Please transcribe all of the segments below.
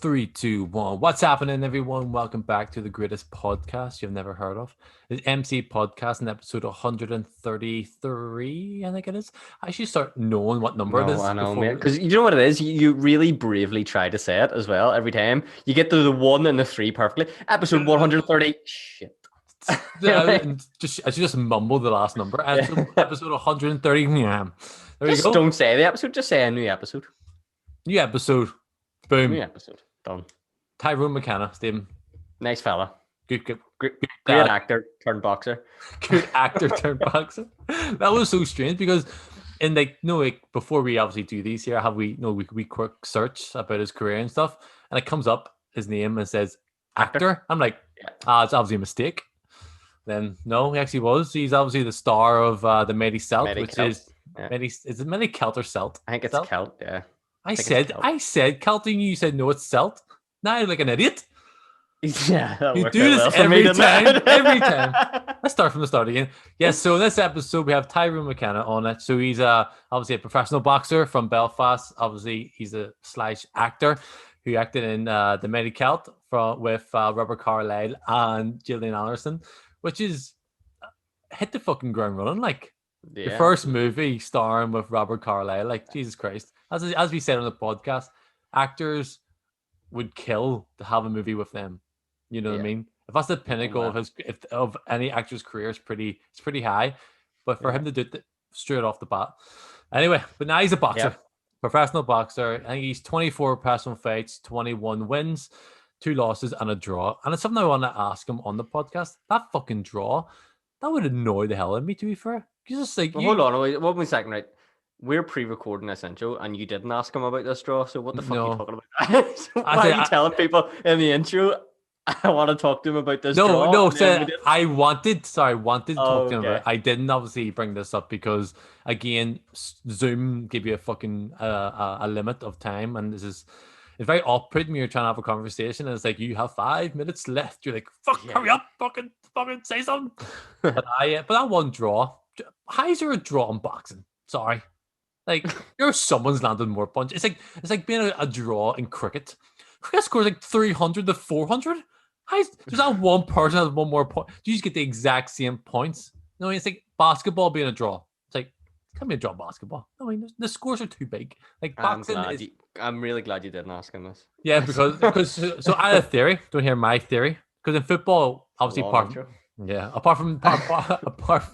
Three, two, one. What's happening, everyone? Welcome back to the greatest podcast you've never heard of. It's MC Podcast in episode 133, I think it is. I should start knowing what number it No, is I know, before mate. Because you know what it is? You really bravely try to say it as well every time. You get to the 1 and the 3 perfectly. Episode 130. Shit. I should just mumble the last number. Episode 130. Yeah. There you go. Don't say the episode. Just say a new episode. New episode. Boom. New episode. Done. Tyrone McKenna, Stephen. Nice fella. Great actor turned boxer. Good actor turned boxer. That was so strange because before we obviously do these here, we quick search about his career and stuff, and it comes up his name and says actor. I'm like, it's obviously a mistake. Then no, he actually was. He's obviously the star of the Mighty Celt, is it Mighty Celt or Celt? I think it's Celt, yeah. I said Celt, and you said no, it's Celt. Now you're like an idiot. Yeah, you do this every time. Every time. Let's start from the start again. Yes, so in this episode we have Tyrone McKenna on it. So he's obviously a professional boxer from Belfast. Obviously, he's a / actor who acted in the Mighty Celt with Robert Carlyle and Gillian Anderson, which is hit the fucking ground running. Like the first movie starring with Robert Carlyle. Like Jesus Christ, as we said on the podcast, actors would kill to have a movie with them. You know what I mean? If that's the pinnacle of any actor's career, it's pretty high. But for him to do it straight off the bat, anyway. But now he's a boxer, professional boxer. I think he's 24 professional fights, 21 wins, 2 losses, and a draw. And it's something I want to ask him on the podcast. That fucking draw, that would annoy the hell out of me. To be fair, just like hold on, one second, right? We're pre-recording this intro, and you didn't ask him about this draw. So what the fuck are you talking about? So why are you telling people in the intro? I want to talk to him about this. No. I wanted to talk to him about it. I didn't obviously bring this up because again, Zoom give you a fucking a limit of time, and it's very off-putting when you're trying to have a conversation, and it's like you have 5 minutes left. You're like, hurry up, fucking say something. but that one draw, how is there a draw in boxing? Sorry. Like, someone's landed more punches. It's like being a draw in cricket. Cricket scores like 300 to 400. There's that one person has one more point. You just get the exact same points. No, it's like basketball being a draw. It's like, it can't be a draw basketball. I mean, the scores are too big. Like boxing I'm really glad you didn't ask him this. Yeah, because so I had a theory. Don't hear my theory. Because in football, obviously apart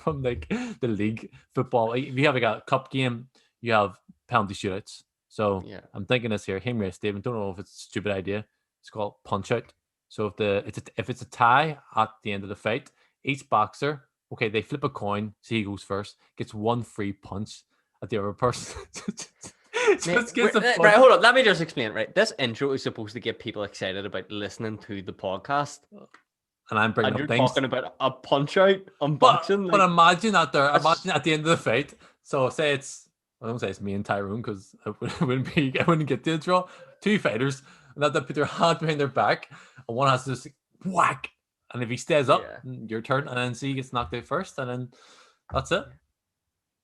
from like the league football, if you have like a cup game, you have penalty shootouts. So I'm thinking this here. Hear me, Stephen. Don't know if it's a stupid idea. It's called punch out. So if it's a tie at the end of the fight, each boxer, they flip a coin. So he goes first, gets one free punch at the other person. Right, hold on. Let me just explain. Right, this intro is supposed to get people excited about listening to the podcast. And I'm bringing up things. Talking about a punch out on boxing. But imagine at the end of the fight. So I don't say it's me and Tyrone because I wouldn't get to the draw. 2 fighters, and they put their hand behind their back, and one has to just whack. And if he stays up, your turn, and then he gets knocked out first, and then that's it.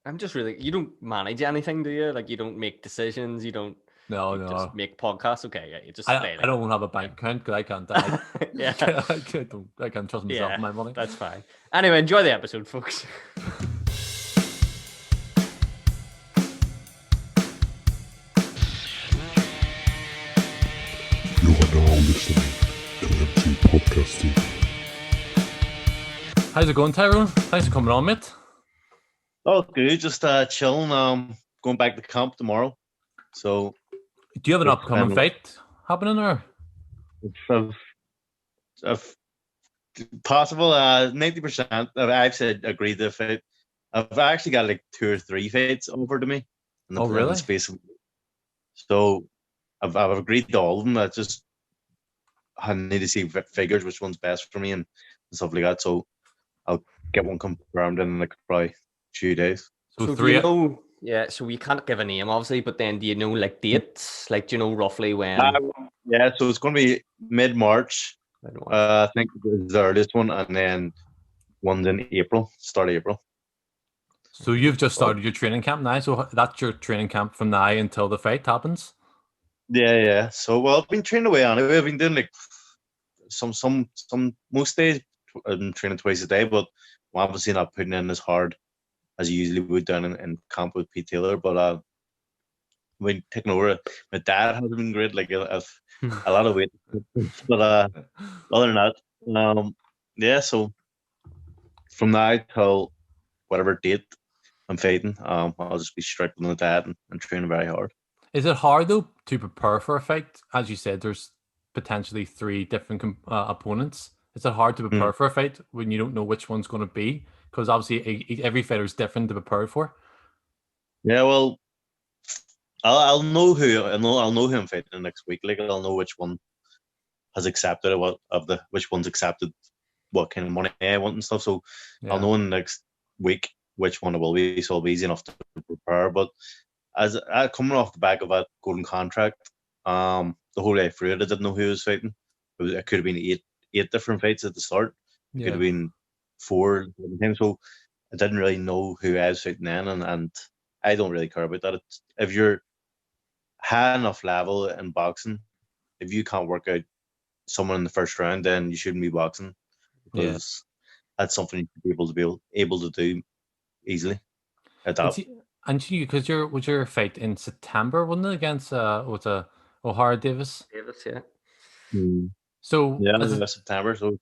I'm just you don't manage anything, do you? Like, you don't make decisions, you don't. No. Just make podcasts. Okay, you just. I don't have a bank account because I can't. I can't trust myself with my money. That's fine. Anyway, enjoy the episode, folks. You are now listening to MCPodcasting. How's it going, Tyrone? Thanks for coming on, mate. Oh, good. Just chilling. Going back to camp tomorrow. So. Do you have an upcoming fight happening, or? If possible, 90%. I've said agreed to the fight. I've actually got like 2 or 3 fights offered to me. In the really? Space of, so I've agreed to all of them. I need to see figures, which one's best for me and stuff like that. So I'll get one confirmed in like probably 2 days. So 3. So we can't give a name, obviously, but then do you know like dates? Like, do you know roughly when? So it's going to be mid-March. I think it's the earliest one, and then one's in April, start of April. So you've just started your training camp now. So that's your training camp from now until the fight happens. Yeah. So well, I've been training away anyway. I've been doing like some most days I'm training twice a day, but I'm obviously not putting in as hard as you usually would down in camp with Pete Taylor. But when taking over, my dad has been great. Like I've a lot of weight, but other than that, yeah. So from now till whatever date I'm fighting, I'll just be strict on the diet and training very hard. Is it hard though to prepare for a fight? As you said, there's potentially 3 different opponents. Is it hard to prepare for a fight when you don't know which one's going to be? Because obviously every fighter is different to prepare for. Yeah, well, I'll know who I'll know who I'm fighting next week. Like I'll know which one has accepted which one's accepted what kind of money I want and stuff. So I'll know in the next week which one it will be. So it'll be easy enough to prepare. But as coming off the back of that golden contract, the whole way through it, I didn't know who I was fighting. It could have been eight different fights at the start. It could have been 4 times. So I didn't really know who I was fighting then, and I don't really care about that. If you're high enough level in boxing, if you can't work out someone in the first round, then you shouldn't be boxing, because that's something you should be able to do easily. Adapt. And you, because was your fight in September, wasn't it, against Ohara Davis? Davis, yeah. So yeah, September. So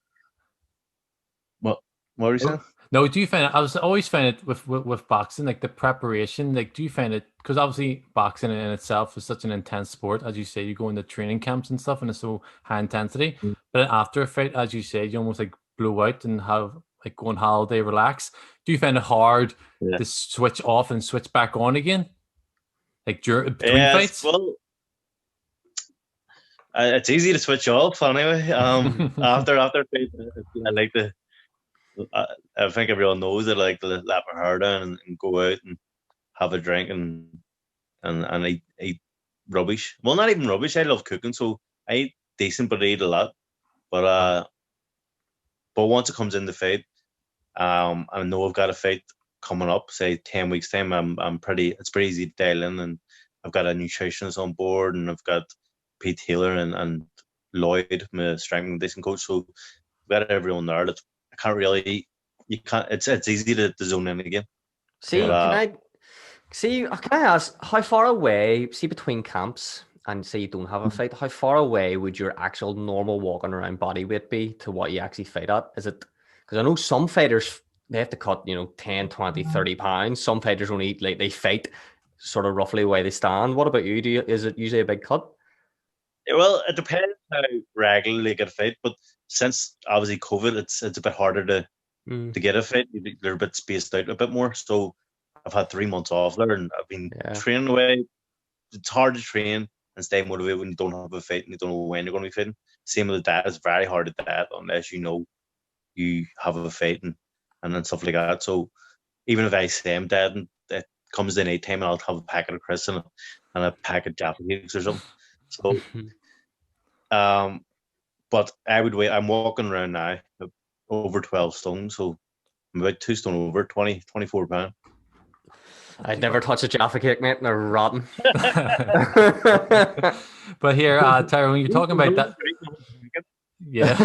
what were you saying? No, do you find it? I was always find it with boxing, like the preparation. Like, do you find it, because obviously boxing in itself is such an intense sport, as you say, you go into training camps and stuff, and it's so high intensity. But after a fight, as you say, you almost like blow out and have like go on holiday, relax. Do you find it hard to switch off and switch back on again, like between fights? Well, it's easy to switch off anyway. After fight, I like to. I think everyone knows that I like to let my hair down and go out and have a drink and eat rubbish. Well, not even rubbish. I love cooking, so I eat decent, but I eat a lot. But once it comes in the fight, I know I've got a fight coming up, say 10 weeks time. It's pretty easy to dial in, and I've got a nutritionist on board, and I've got Pete Taylor and Lloyd, my strength and conditioning coach. So I've got everyone there. That I can't really. You can't. It's easy to zone in again. See, can I ask, how far away, see, between camps and say you don't have a fight, how far away would your actual normal walking around body weight be to what you actually fight at? Is it, because I know some fighters, they have to cut, 10, 20, 30 pounds. Some fighters only eat, like, they fight sort of roughly where they stand. What about you? Is it usually a big cut? Well, it depends how regularly you get a fight, but since obviously COVID, it's a bit harder to get a fight. They're a bit spaced out a bit more. So I've had 3 months off there, and I've been training away. It's hard to train and stay motivated when you don't have a fight and you don't know when you're going to be fighting. Same with the diet. It's very hard to diet unless you know you have a fight and stuff like that. So even if I say I'm dieting, it comes in any time and I'll have a packet of crisps and a packet of Jaffa cakes or something. So, but I would wait. I'm walking around now over 12 stone, so I'm about 2 stone over, 24 pounds. I'd never touch a Jaffa cake, mate. They're rotten. But here, Tyrone, you're talking about that. Yeah.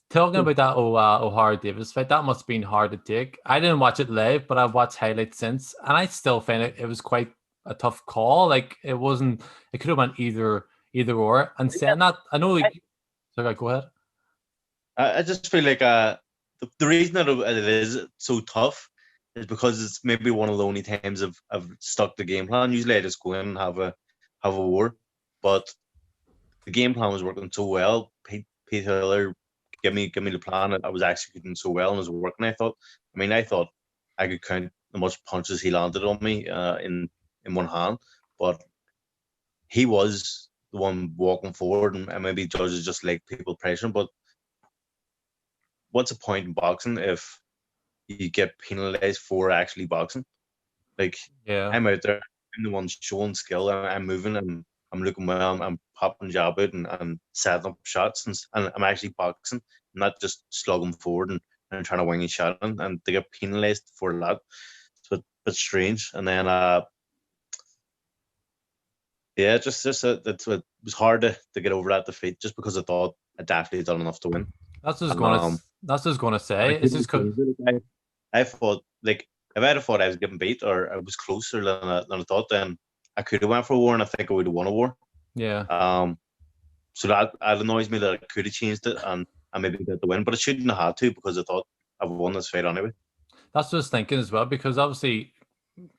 Talking about that Ohara Davis fight, that must have been hard to take. I didn't watch it live, but I've watched highlights since, and I still find it was quite a tough call. Like, it could have went either or. And saying that, I know, like, sorry, go ahead. I just feel like the reason that it is so tough is because it's maybe one of the only times I've stuck the game plan. Usually I just go in and have a war, but the game plan was working so well. Pete Taylor give me the plan that I was executing so well and it was working. I thought I could count the much punches he landed on me in one hand, but he was the one walking forward, and maybe judges just like people pressuring. But what's the point in boxing if you get penalized for actually boxing? Like, I'm out there, I'm the one showing skill, I'm moving, and I'm looking well, I'm popping jab out and setting up shots, and I'm actually boxing, not just slugging forward and trying to wing a shot, and they get penalized for that. So it's strange. And then Yeah, that's what it was hard to get over that defeat, just because I thought I definitely done enough to win. That's what I was And, gonna. That's what I was gonna I say. It's couldn't just 'cause- change it. I thought, like, if I'd have thought I was getting beat or I was closer than I thought, then I could have went for a war, and I think I would have won a war. yeah. So that annoys me that I could have changed it and maybe get the win, but I shouldn't have had to, because I thought I've won this fight anyway. That's what I was thinking as well, because obviously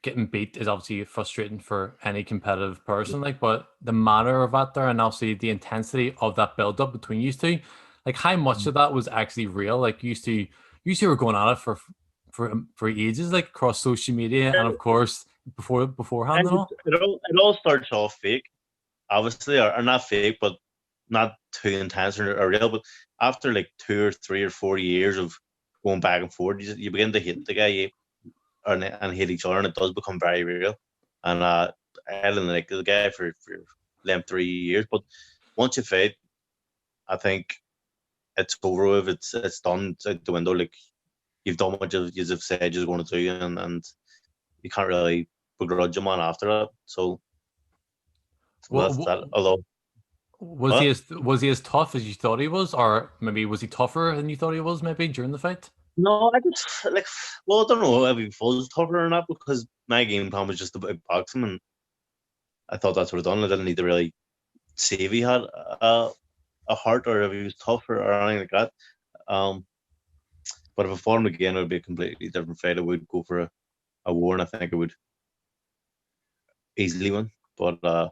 getting beat is obviously frustrating for any competitive person, like, but the manner of that there and obviously the intensity of that build up between you two, like how much of that was actually real? Like you two were going at it for ages, like across social media and of course beforehand and all. It all starts off fake, obviously, or not fake, but not too intense or real. But after like 2 or 3 or 4 years of going back and forth, you begin to hate the guy and hate each other, and it does become very real. And I didn't like the guy for them 3 years, but once you fight, I think it's over with. It's done. It's out the window. Like, you've done what you've said you're going to do, and you can't really begrudge him on after that. So that's that. Although, Was he as tough as you thought he was, or maybe was he tougher than you thought he was? Maybe during the fight. no, I just like. Well, I don't know if he was tougher or not, because my game plan was just about boxing, and I thought that's what I done. I didn't need to really see if he had a heart or if he was tough or anything like that. But if I fought him again, it would be a completely different fight. I would go for a war, and I think I would easily win. But I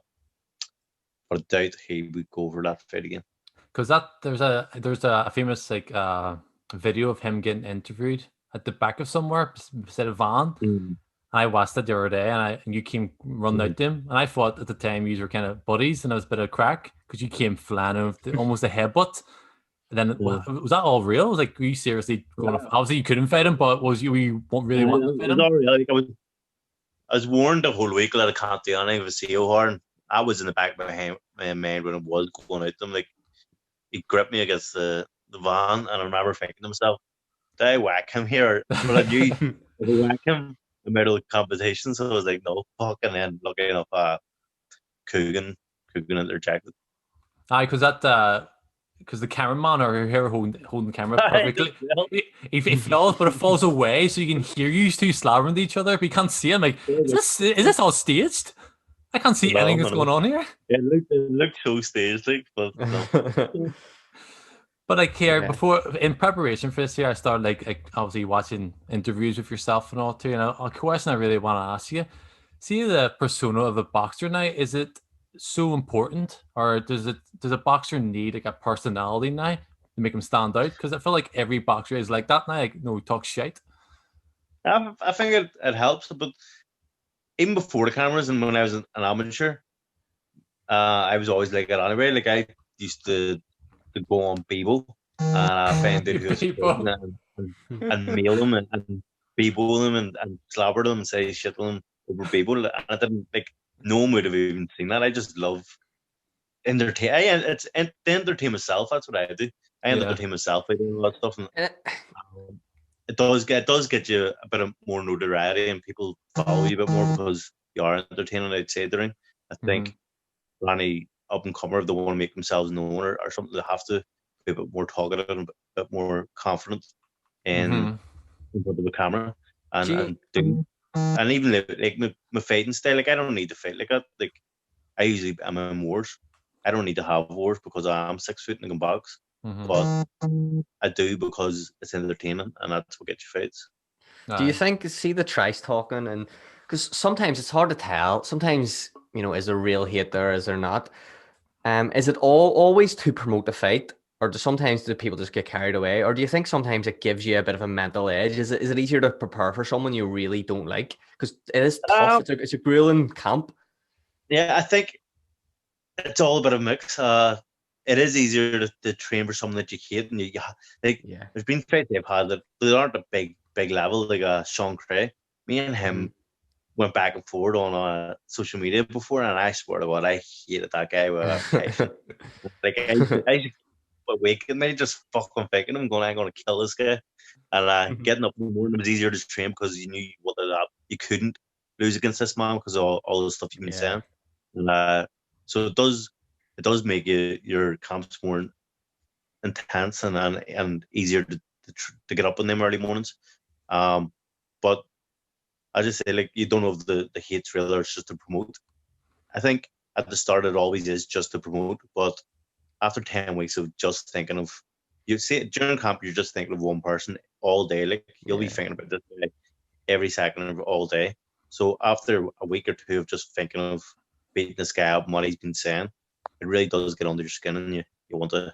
doubt he would go for that fight again. Because there's a famous like video of him getting interviewed at the back of somewhere beside a van. And I watched it the other day, and you came running out to him, and I thought at the time you were kind of buddies, and there was a bit of crack because you came flying with almost a headbutt. And then was that all real? Was like, were you seriously going? Obviously, you couldn't fight him, but you won't really want to fight him? It was all real. Like, I was warned the whole week that I can't do anything with Ohara, and I was in the back of my mind when I was going out to him. Like, he gripped me against the van, and I remember thinking to myself, did I whack him here? But I knew if I whack him in the middle of the competition, so I was like, no, fuck. And then lucky enough, Coogan interjected. Aye, because the cameraman or here holding the camera perfectly, he falls, but it falls away, so you can hear you two slabbering at each other, but you can't see him. Like, is this all staged? I can't see anything that's going on here. It looked so staged, like, but no. But like here, before in preparation for this year, I started like obviously watching interviews with yourself and all too. And a question I really want to ask you: see the persona of a boxer now, is it so important, or does a boxer need like a personality now to make him stand out? Because I feel like every boxer is like that now. Like, no, talk shit. I think it helps, but even before the cameras and when I was an amateur, I was always like that anyway. Like, I used to go on Bebo and find out who was and mail them and Bebo them and slobber them and say shit to them over Bebo. And I didn't, like, no one would have even seen that. I just love entertain. It's to entertain myself. That's what I do. I entertain myself by doing all that stuff. And it does get you a bit of more notoriety, and people follow you a bit more because you are entertaining outside the ring. I think for any up and comer, if they want to make themselves known or something, they have to be a bit more talkative and a bit more confident in front of the camera and even like my fighting style. Like, I don't need to fight like that. Like, I usually am in wars. I don't need to have wars because I am 6 foot and I can box. But I do because it's entertaining, and that's what gets you fights. Do you think, see the trash talking, and because sometimes it's hard to tell. Sometimes, you know, is there real hate there? Is there not? Is it always to promote the fight, or do people just get carried away, or do you think sometimes it gives you a bit of a mental edge? Is it easier to prepare for someone you really don't like? Because it is tough. It's a grueling camp. Yeah, I think it's all a bit of a mix. It is easier to train for someone that you hate, and there's been fights I've had that they aren't a big level, like Sean Cray. Me and him went back and forth on social media before, and I swear to God, I hated that guy with a passion. Like, I awake at night just fucking thinking I'm going to kill this guy. And getting up in the morning was easier to train because you knew you couldn't lose against this man because of all the stuff you've been saying. And So it does make your camps more intense and easier to get up in them early mornings. But I just say, like, you don't know if the hate's real or it's just to promote. I think at the start it always is just to promote, but after 10 weeks of just thinking of, you see, during camp you're just thinking of one person all day. Like, you'll be thinking about this like every second of all day. So after a week or two of just thinking of beating this guy up and what he's been saying, it really does get under your skin, and you want to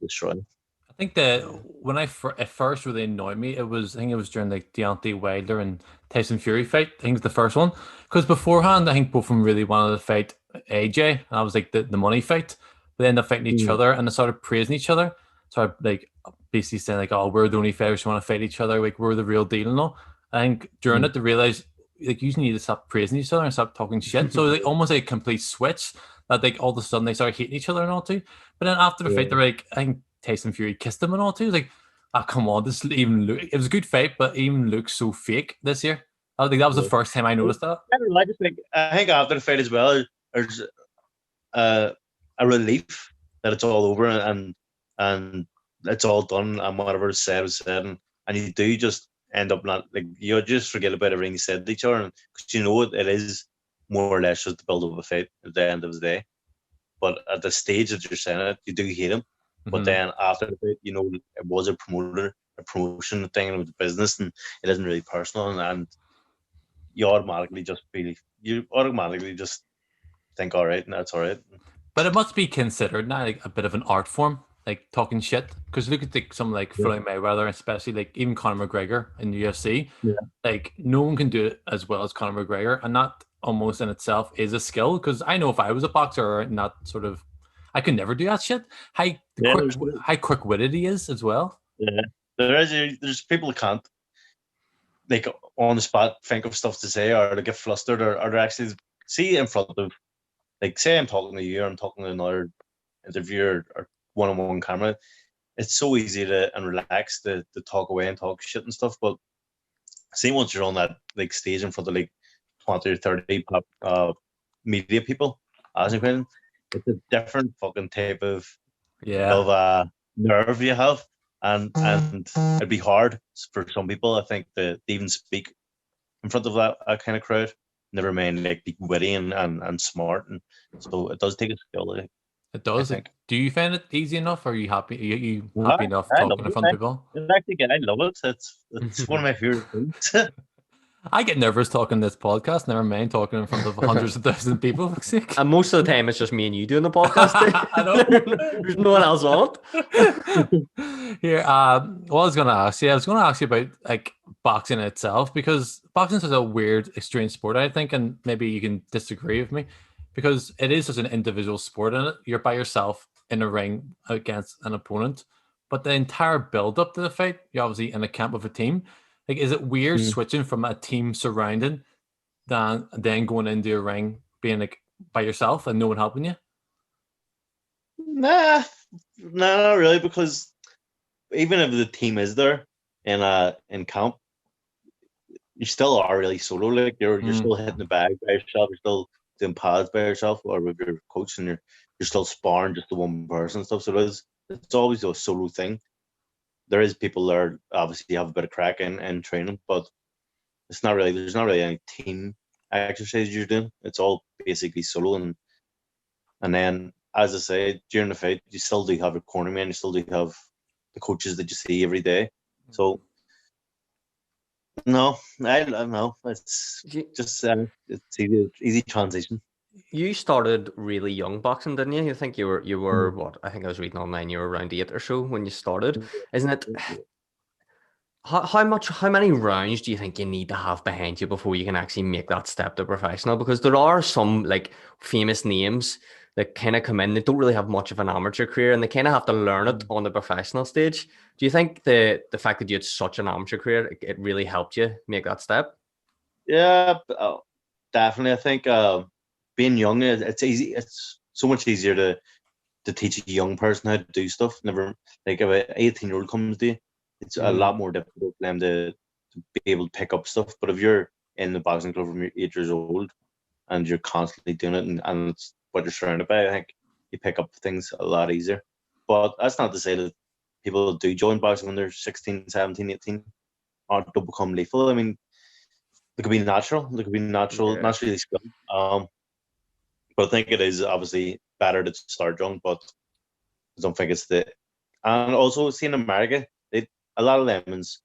destroy him. I think that when it first really annoyed me, I think it was during like Deontay Wilder and Tyson Fury fight. I think it was the first one, because beforehand I think both of them really wanted to fight AJ, and I was like the money fight. But they ended up fighting each other, and they started praising each other. So I like basically saying like, "Oh, we're the only fighters who want to fight each other. Like, we're the real deal," and all. I think during it they realized like you need to stop praising each other and stop talking shit. So like almost like a complete switch that like all of a sudden they started hating each other and all too. But then after the fight, they're like, I think Tyson Fury kissed him and all too. It was like, oh, come on, this even look. It was a good fight, but it even looks so fake this year. I think that was the first time I noticed that. I think after the fight as well, there's a relief that it's all over and it's all done, and whatever is said was said, and you do just end up not like, you just forget about everything you said to each other, because you know it is more or less just the build of a fight at the end of the day. But at the stage that you're saying it, you do hate him. But then after the fight, you know, it was a promotion thing, and it was a business, and it isn't really personal, and you automatically just think, all right, and that's all right. But it must be considered now like a bit of an art form, like talking shit. Because look at like someone like Floyd Mayweather, especially like even Conor McGregor in the UFC. Yeah. Like no one can do it as well as Conor McGregor, and that almost in itself is a skill. Because I know if I was a boxer or not, sort of, I could never do that shit. How quick-witted he is as well. Yeah, there's people who can't, like, on the spot think of stuff to say, or they get flustered, or they actually see in front of, like, say I'm talking to you, or I'm talking to another interviewer or one-on-one camera. It's so easy and relaxed to talk away and talk shit and stuff. But see, once you're on that like stage in front of like 20 or 30 media people asking questions, it's a different fucking type of nerve you have, and it'd be hard for some people, I think, to even speak in front of that kind of crowd. Never mind like be witty and smart, and so it does take a skill. It does. Do you find it easy enough? Or are you happy? Are you happy enough talking in front of people? I love it. It's one of my favorite things. I get nervous talking this podcast. Never mind talking in front of hundreds of thousands of people. And most of the time, it's just me and you doing the podcast. I know. There's no one else on. Here, what I was going to ask you about like boxing itself, because boxing is a weird, strange sport, I think, and maybe you can disagree with me, because it is such an individual sport, and you're by yourself in a ring against an opponent. But the entire build-up to the fight, you're obviously in a camp with a team. Like, is it weird switching from a team surrounding then going into a ring being like by yourself and no one helping you? Nah, not really, because even if the team is there in camp, you still are really solo. Like, you're still hitting the bag by yourself. You're still doing pads by yourself, or with your coach, and you're still sparring just the one person and stuff. So it's always a solo thing. There is people there obviously have a bit of crack in training, but there's not really any team exercise you're doing. It's all basically solo, and then, as I say, during the fight you still do have a corner man, you still do have the coaches that you see every day. So no, I don't know. It's just it's easy transition. You started really young boxing, didn't you? I think you were what? I think I was reading online. You were around 8 or so when you started, isn't it? How many rounds do you think you need to have behind you before you can actually make that step to professional? Because there are some like famous names that kind of come in, they don't really have much of an amateur career, and they kind of have to learn it on the professional stage. Do you think the fact that you had such an amateur career, it really helped you make that step? Yeah, definitely. I think being young, it's easy. It's so much easier to teach a young person how to do stuff. Never like if an 18-year-old comes to you, it's a lot more difficult for them to be able to pick up stuff. But if you're in the boxing club from you're 8 years old and you're constantly doing it, and it's what you're surrounded by, I think you pick up things a lot easier. But that's not to say that people who do join boxing when they're 16, 17, 18 don't become lethal. I mean, they could be natural. They could be Yeah. naturally skilled. But I think it is obviously better to start young. But I don't think it's the. And also, see in America, a lot of lemons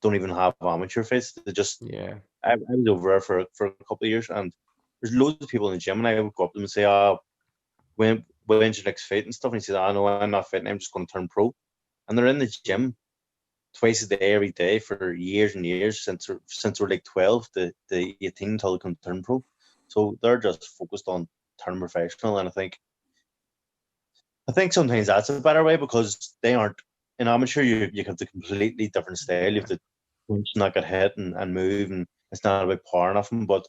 don't even have amateur fights. They just. Yeah. I was over there for a couple of years, and there's loads of people in the gym, and I would go up to them and say, when's your next fight and stuff? And he said, no, I'm not fighting. I'm just going to turn pro. And they're in the gym twice a day, every day for years and years since we're like 12 to 18 until they can turn pro. So they're just focused on turning professional, and I think sometimes that's a better way because they aren't in amateur. You have the completely different style. You have to punch, not get hit, and move, and it's not about power enough. But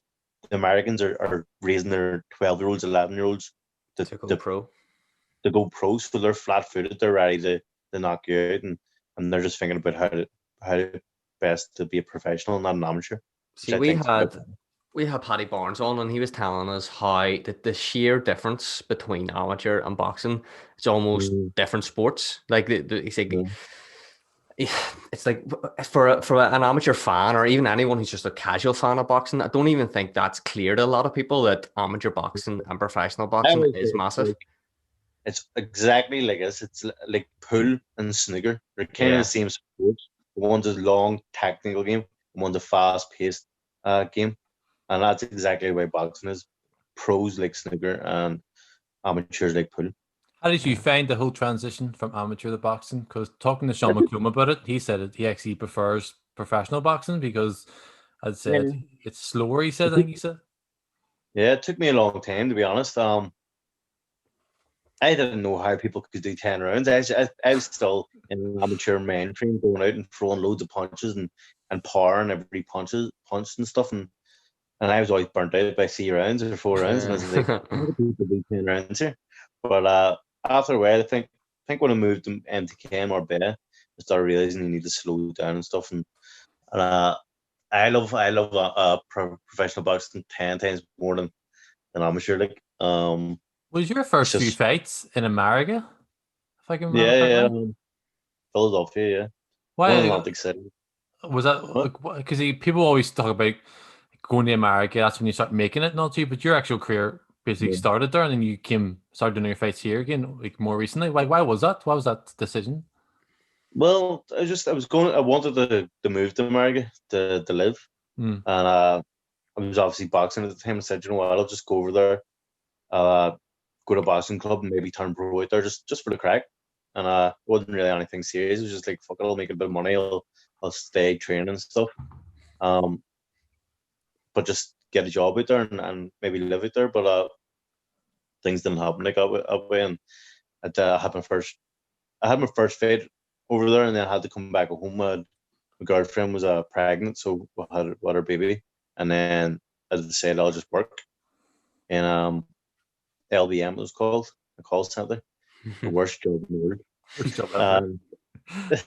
the Americans are raising their 12-year-olds, 11-year-olds To go pro. to go pro, so they're flat-footed. They're ready to knock you out, and they're just thinking about how best to be a professional, not an amateur. See, we had Paddy Barnes on, and he was telling us how the sheer difference between amateur and boxing, it's almost different sports. Like he's like, it's like for an amateur fan or even anyone who's just a casual fan of boxing, I don't even think that's clear to a lot of people that amateur boxing and professional boxing is massive. It's exactly like this. It's like pool and snooker. They're kind of the same sports. One's a long technical game, one's a fast-paced game. And that's exactly the way boxing is. Pros like snooker and amateurs like pool. How did you find the whole transition from amateur to boxing? Because talking to Sean McComb about it, he said he actually prefers professional boxing because, as I said, it's slower. I think he said. Yeah, it took me a long time, to be honest. I didn't know how people could do 10 rounds. I was still in an amateur mainstream, going out and throwing loads of punches and powering every punch and stuff, and I was always burnt out by 3 rounds or 4 rounds, and I was like, how do people do 10 rounds here? But after a while, I think when I moved to MTK and Marbella, I started realizing you need to slow down and stuff. And I love professional boxing 10 times more than amateur. Like, was your first few fights in America? If I can remember. Yeah. Philadelphia, yeah. Why? Atlantic City. Was that because people always talk about going to America? That's when you start making it, not you. But your actual career basically started there, and then you started doing your fights here again, like more recently. Why was that? Why was that decision? Well, I wanted to move to America to live, and I was obviously boxing at the time. I said, you know what, I'll just go over there, go to a boxing club, and maybe turn pro out there just for the crack. And it wasn't really anything serious. It was just like, fuck it, I'll make a bit of money. I'll stay training and stuff. But just get a job out there and maybe live out there. But things didn't happen like that way. And I had my first fight over there, and then I had to come back home. My girlfriend was pregnant, so we had her baby. And then I decided I'll just work in LBM, it was called, a call center. The worst job in the world.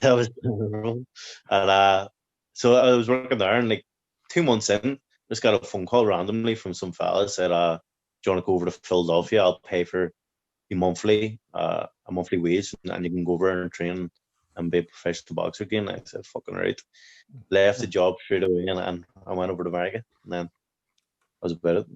That was terrible. And so I was working there, and like 2 months in, just got a phone call randomly from some fella, said, do you want to go over to Philadelphia? I'll pay for a monthly wage, and you can go over and train and be a professional boxer again. I said, fucking right. Left the job straight away, and I went over to America, and then that was about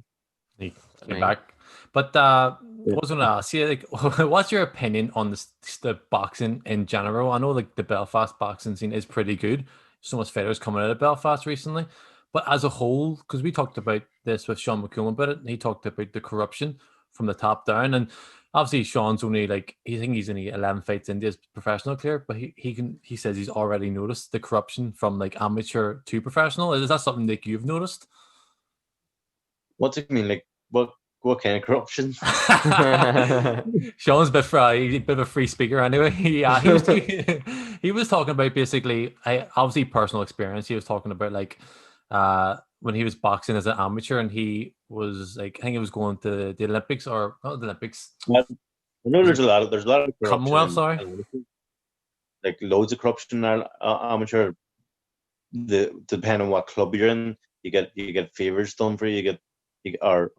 it. Back. But I was going to ask you, like, what's your opinion on the boxing in general? I know like the Belfast boxing scene is pretty good. So much fighters coming out of Belfast recently. But as a whole, because we talked about this with Sean McComb about it, and he talked about the corruption from the top down. And obviously Sean's only he's only 11 fights into his professional career, but he says he's already noticed the corruption from like amateur to professional. Is that something that you've noticed? What do you mean? Like what kind of corruption? Sean's he's a bit of a free speaker anyway. He was talking about basically, obviously personal experience. He was talking about like when he was boxing as an amateur, and he was like, I think he was going to the Olympics or not the Olympics. I know there's a lot of corruption. Commonwealth, sorry. Like loads of corruption in amateur. Depending on what club you're in, you get favors done for you. Or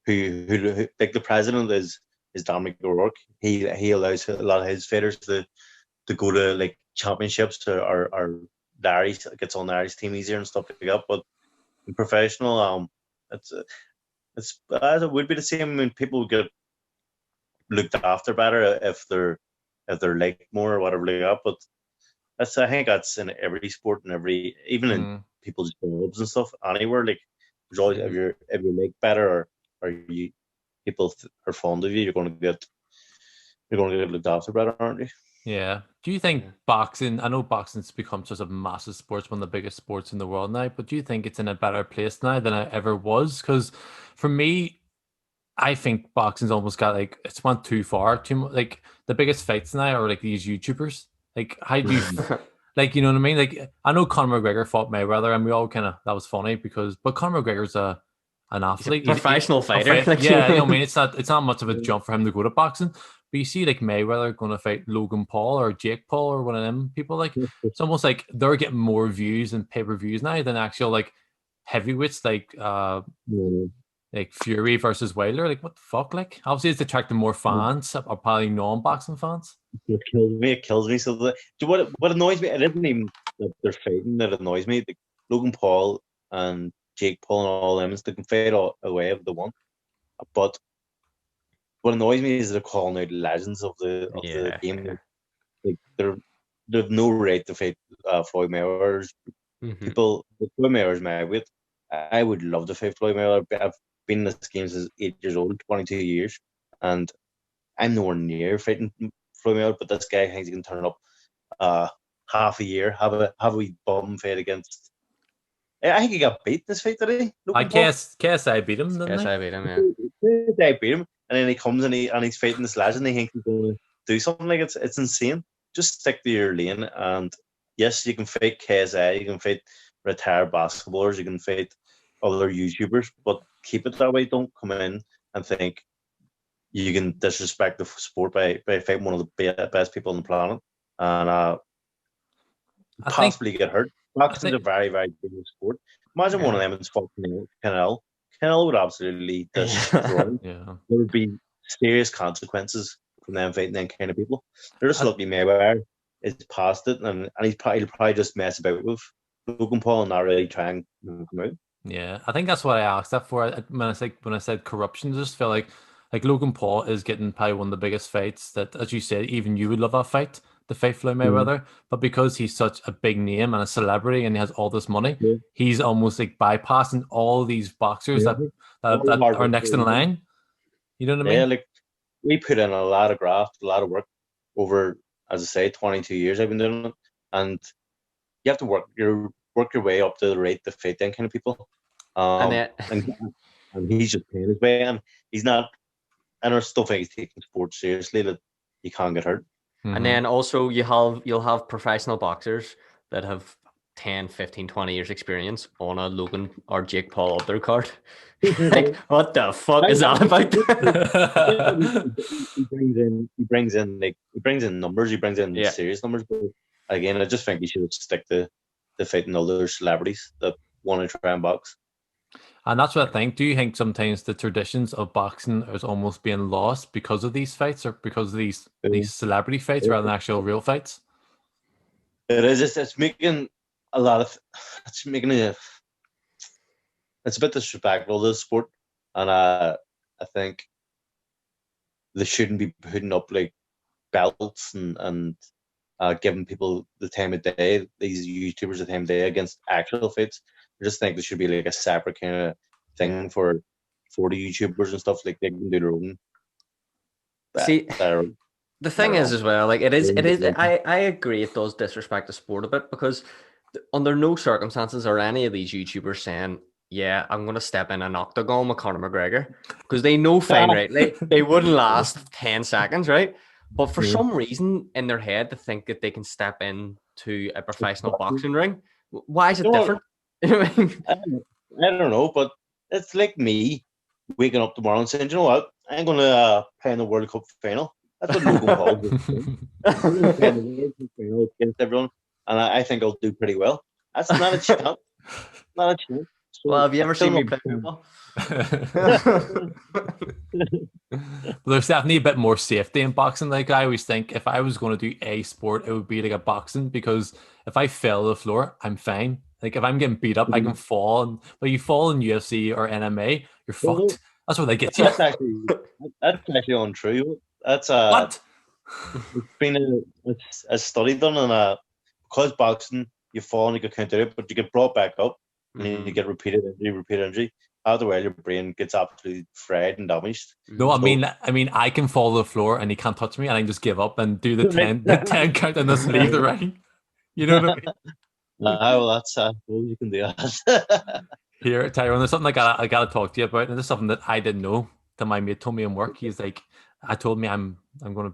who like the president is Dominic O'Rourke. He allows a lot of his fighters to go to like championships or Larry's gets on Larry's team easier and stuff like that. But in professional, it would be the same. I mean, people would get looked after better if they're liked more or whatever like that. But I think that's in every sport and even in people's jobs and stuff. Anywhere, like there's always if you're liked better or you people are fond of you, you're going to get looked after better, aren't you? Yeah. Do you think boxing? I know boxing's become such a massive sport, one of the biggest sports in the world now. But do you think it's in a better place now than it ever was? Because for me, I think boxing's almost got like it's went too far. Too much. Like the biggest fights now are like these YouTubers. Like how do you like? You know what I mean? Like I know Conor McGregor fought Mayweather, and we all kind of that was funny but Conor McGregor's an athlete, professional fighter. Yeah, you know what I mean? It's not much of a jump for him to go to boxing. But you see, like Mayweather going to fight Logan Paul or Jake Paul or one of them people. Like it's almost like they're getting more views and pay-per-views now than actual like heavyweights like Fury versus Wilder. Like what the fuck? Like obviously it's attracting more fans or probably non-boxing fans. It kills me. So what annoys me, it isn't even that they're fighting that annoys me. Like Logan Paul and Jake Paul and all them, they can fight away if they want. But what annoys me is they're calling out legends of the game. Like they have no right to fight Floyd Mayweather. People, Floyd Mayweather's my weight. I would love to fight Floyd Mayweather. I've been in this game since 8 years old, 22 years, and I'm nowhere near fighting Floyd Mayweather. But this guy thinks he can turn up half a year, have a wee bum fight against. I think he got beat this fight today. KSI beat him. KSI beat him. Yeah. KSI beat him, and then he comes and he's fighting this legend. He thinks he's going to do something like it's insane. Just stick to your lane, and yes, you can fight KSI, you can fight retired basketballers, you can fight other YouTubers, but keep it that way. Don't come in and think you can disrespect the sport by fighting one of the best people on the planet and possibly get hurt. Boxing's a very, very dangerous sport. Imagine one of them is fucking Carlyle. Carlyle would absolutely destroy him. There would be serious consequences from them fighting them kind of people. They're just lucky Mayweather is past it, and he'll probably just mess about with Logan Paul and not really try and come out. Yeah, I think that's what I asked that for. When I said corruption, I just feel like Logan Paul is getting probably one of the biggest fights that, as you said, even you would love that fight. The fight Floyd Mayweather, but because he's such a big name and a celebrity and he has all this money, he's almost like bypassing all these boxers that are next in line. You know what I mean? Yeah, like we put in a lot of graft, a lot of work over, as I say, 22 years I've been doing it, and you have to work your way up to the rate to fight them kind of people. And he's just paying his way, and he's not. And I still think he's taking sports seriously. That you can't get hurt. And then also you'll have professional boxers that have 10, 15, 20 years experience on a Logan or Jake Paul up their card. Like, what the fuck is that about? he brings in numbers, he brings in serious numbers. But again, I just think he should stick to fighting other celebrities that want to try and box. And that's what I think. Do you think sometimes the traditions of boxing is almost being lost because of these fights or because of these celebrity fights rather than actual real fights? It is. It's making a lot of. It's making it. It's a bit disrespectful to the sport, and I think they shouldn't be putting up like belts and giving people the time of day. These YouTubers the time of day against actual fights. I just think there should be like a separate kind of thing for the YouTubers and stuff. Like they can do their own. The thing is as well, like it is. I agree it does disrespect the sport a bit because under no circumstances are any of these YouTubers saying, "Yeah, I'm going to step in an octagon with Conor McGregor," because they know fine, right? They wouldn't last 10 seconds, right? But for some reason in their head, they think that they can step into a professional boxing ring. Why is it different? I don't know, but it's like me waking up tomorrow and saying, "You know what? I'm going to play in the World Cup final." That's what Logan Paul did. I'm going to play in the World Cup final against everyone, and I think I'll do pretty well. That's not a chance. Not a chance. Well, have you ever still seen me not- play football? There's definitely a bit more safety in boxing. Like I always think, if I was going to do a sport, it would be like a boxing, because if I fell to the floor, I'm fine. Like if I'm getting beat up, I can fall. But you fall in UFC or MMA, you're Well, fucked. That's where they get you. That's actually untrue. That's What? it's been a study done on because boxing you fall and you get counted out, but you get brought back up and you get repeated injury. After a while, your brain gets absolutely fried and damaged. No, I mean, I can fall to the floor and he can't touch me, and I can just give up and do the 10 count and just leave the ring. You know what I mean? Well, that's well, you can do that. Here, Tyrone, there's something I gotta talk to you about, and there's something that I didn't know that my mate told me in work. He's like, I told me I'm gonna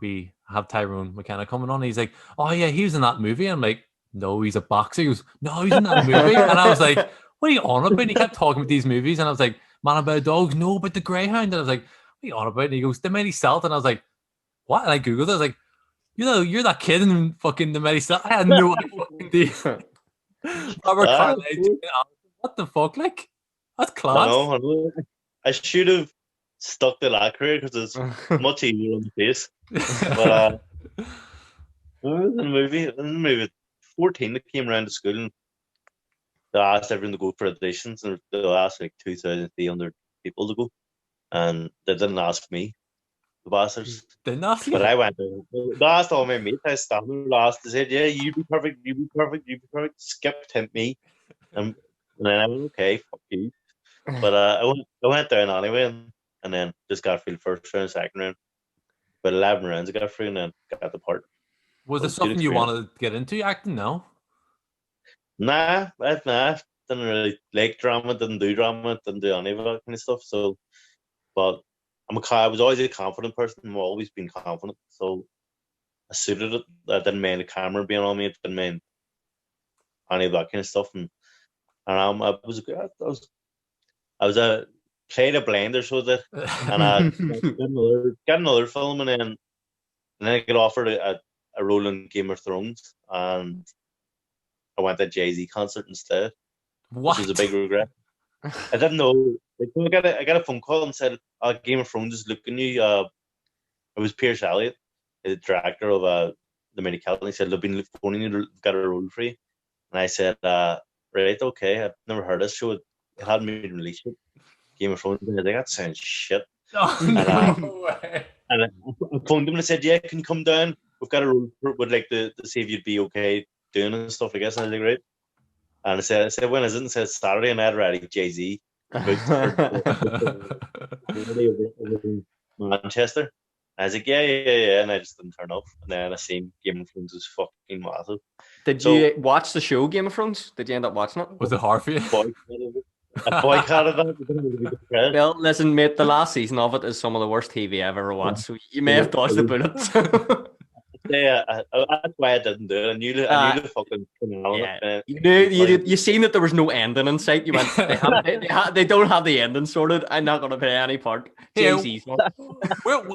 have Tyrone McKenna coming on. He's like, oh yeah, he was in that movie. I'm like, no, he's a boxer. He goes, no, he's in that movie. And I was like, what are you on about? And he kept talking about these movies, and I was like, Man About Dogs, no, about the Greyhound. And I was like, what are you on about? And he goes, the Mighty Celt. And I was like, what? And I googled it. I was like, you're that kid in fucking the Mighty Celt. I had no idea. Robert Carlyle. What the fuck? Like, that's class. I know. I should have stuck to that career because it's much easier on the face. But I was in the movie at 14 that came around to school and they asked everyone to go for auditions, and they asked like 2,300 people to go, and they didn't ask me, the bastards. Didn't ask you? But I went there. They asked all my mates. I standing there last. They said, "Yeah, you'd be perfect. You'd be perfect. You'd be perfect." Skipped him me, and then I went, "Okay, fuck you." But I went down anyway, and then just got through the first round, second round. But 11 rounds I got through, and then got the part. Was It it was good something you experience. wanted to get into, acting? No. Nah. Didn't really like drama. Didn't do drama. Didn't do any of that kind of stuff. So, but I was always a confident person. I've always been confident. So I suited it. I didn't mind the camera being on me. I didn't mind any of that kind of stuff. And I was a played a blender, so that, and I got another film, and then I got offered a role in Game of Thrones, and I went to a Jay-Z concert instead, What? which was a big regret. I didn't know. Like, so I got a phone call and said, Game of Thrones is looking at you. It was Pierce Elliott, the director of the Mighty Celt, and he said, they've been phoning you, got a role for you. And I said, right, okay, I've never heard this show. It hadn't been released yet. Game of Thrones, and I was like, that sounds shit. Oh, no way. And I phoned him and I said, yeah, can you come down? We've got a role, would like to see if you'd be okay doing it and stuff like this. And I was like, right. And I said, when is it? And I said, Saturday, and I had already Jay-Z Manchester. And I was like, yeah. And I just didn't turn up. And then I seen Game of Thrones was fucking massive. Did you watch the show Game of Thrones? Did you end up watching it? Was it hard for you? I boycotted that. Well, listen, mate, the last season of it is some of the worst TV I've ever watched, so you may have dodged the bullet. Yeah, that's why I didn't do it. I knew the fucking finale. Yeah. You seen that there was no ending in sight. You went, they don't have the ending sorted. I'm not going to play any part. Jay-Z's one.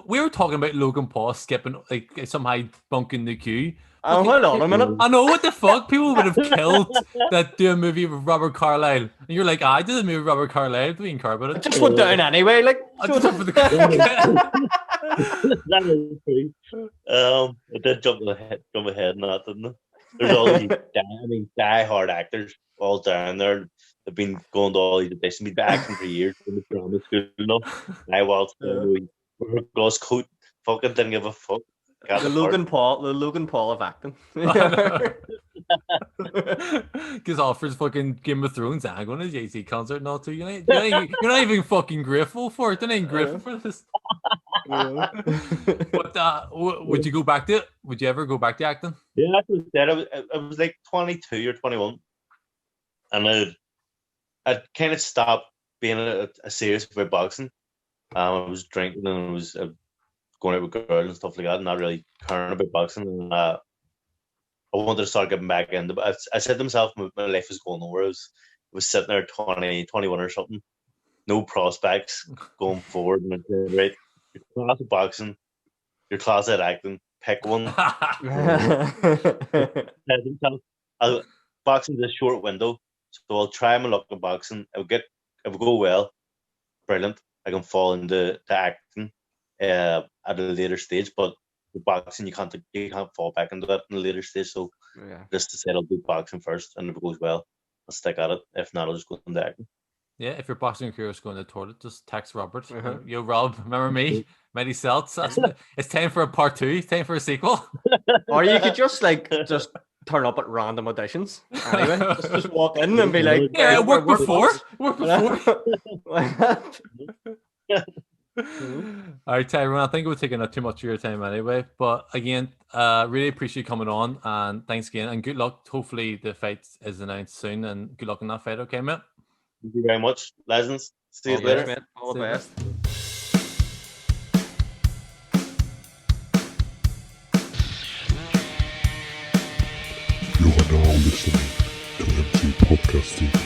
We were talking about Logan Paul skipping, like somehow bunking the queue. Hold on a minute. I know, what the fuck? People would have killed that do a movie with Robert Carlyle. And you're like, I did a movie with Robert Carlyle. We didn't care about it. It just went down anyway. Like, I just went for the That is true. It did jump ahead in that, didn't it? There's all these die-hard actors all down there. They've been going to all these auditions, been acting for years in the drama school enough. I waltzed in with a gloss coat, fucking didn't give a fuck. The Logan Paul of acting. Because offers fucking Game of Thrones. I'm going to Jay-Z concert and all too. You're not even fucking grateful for it. You're not even grateful for this. But would you go back to it? Would you ever go back to acting? Yeah, that's what I said. I was like 22 or 21, and I'd kind of stopped being a serious about boxing. I was drinking and I was going out with girls and stuff like that, and not really caring about boxing. And I wanted to start getting back into it. I said to myself, my life was going nowhere. I was sitting there 20, 21 or something, no prospects going forward. And I said, right, your class of boxing, your class at acting, pick one. Boxing is a short window, So I'll try my luck in boxing. If it go well, brilliant. I can fall into the acting at a later stage, but with boxing you can't fall back into that in a later stage. So Yeah. just to say I'll do boxing first, and if it goes well, I'll stick at it. If not, I'll just go into acting. Yeah, if your boxing career is going to the toilet, just text Robert. Uh-huh. Yo, Rob, remember me? Mighty Celt. It's time for a part 2. It's time for a sequel. Or you could just turn up at random auditions. Anyway, just walk in and be like, Yeah, "Hey, work we're before. boss." Work before. Mhm. All right, Tyrone, I think we're taking up too much of your time anyway. But again, really appreciate you coming on, and thanks again, and good luck. Hopefully the fight is announced soon, and good luck in that fight, okay, mate? Thank you very much, legends. See you All the later. best, mate. All the See you, mate. best. You are now listening to MCPodcasting.